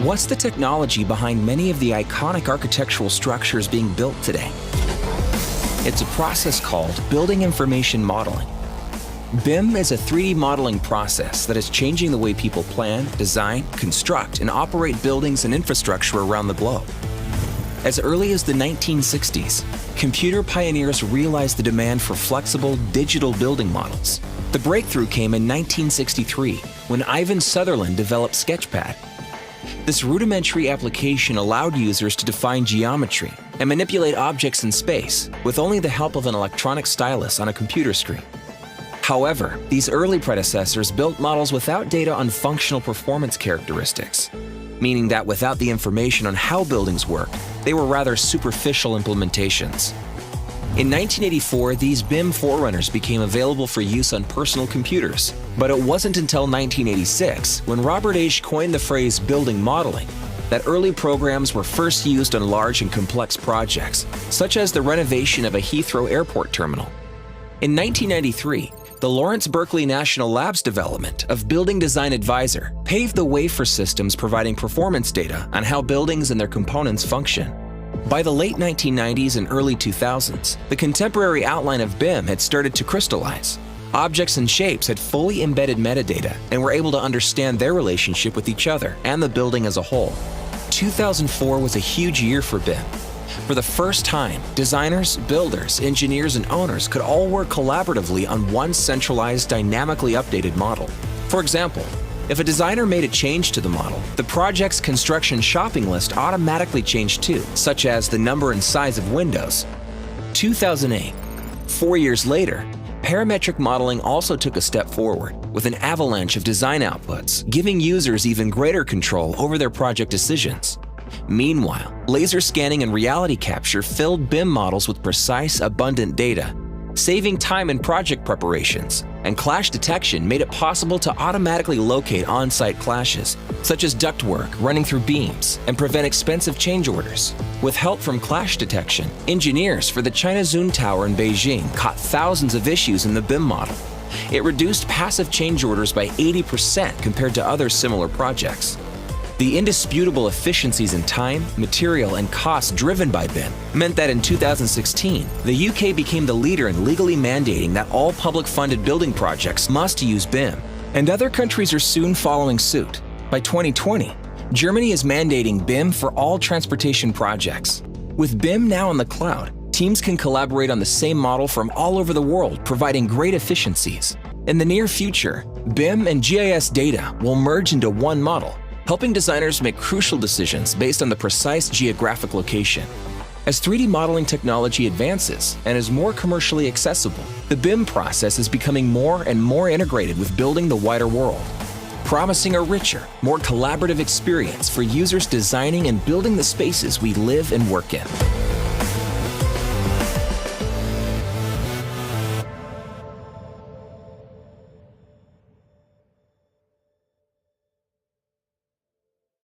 What's the technology behind many of the iconic architectural structures being built today? It's a process called Building Information Modeling. BIM is a 3D modeling process that is changing the way people plan, design, construct, and operate buildings and infrastructure around the globe. As early as the 1960s, computer pioneers realized the demand for flexible, digital building models. The breakthrough came in 1963 when Ivan Sutherland developed Sketchpad. This rudimentary application allowed users to define geometry and manipulate objects in space with only the help of an electronic stylus on a computer screen. However, these early predecessors built models without data on functional performance characteristics, meaning that without the information on how buildings work, they were rather superficial implementations. In 1984, these BIM forerunners became available for use on personal computers, but it wasn't until 1986, when Robert Age coined the phrase building modeling, that early programs were first used on large and complex projects, such as the renovation of a Heathrow Airport terminal. In 1993, the Lawrence Berkeley National Lab's development of Building Design Advisor paved the way for systems providing performance data on how buildings and their components function. By the late 1990s and early 2000s, the contemporary outline of BIM had started to crystallize. Objects and shapes had fully embedded metadata and were able to understand their relationship with each other and the building as a whole. 2004 was a huge year for BIM. For the first time, designers, builders, engineers, and owners could all work collaboratively on one centralized, dynamically updated model. For example, if a designer made a change to the model, the project's construction shopping list automatically changed too, such as the number and size of windows. 2008. 4 years later, parametric modeling also took a step forward, with an avalanche of design outputs, giving users even greater control over their project decisions. Meanwhile, laser scanning and reality capture filled BIM models with precise, abundant data, saving time in project preparations, and clash detection made it possible to automatically locate on-site clashes, such as ductwork running through beams, and prevent expensive change orders. With help from clash detection, engineers for the China Zun Tower in Beijing caught thousands of issues in the BIM model. It reduced passive change orders by 80% compared to other similar projects. The indisputable efficiencies in time, material, and cost driven by BIM meant that in 2016, the UK became the leader in legally mandating that all public-funded building projects must use BIM, and other countries are soon following suit. By 2020, Germany is mandating BIM for all transportation projects. With BIM now in the cloud, teams can collaborate on the same model from all over the world, providing great efficiencies. In the near future, BIM and GIS data will merge into one model, helping designers make crucial decisions based on the precise geographic location. As 3D modeling technology advances and is more commercially accessible, the BIM process is becoming more and more integrated with building the wider world, promising a richer, more collaborative experience for users designing and building the spaces we live and work in.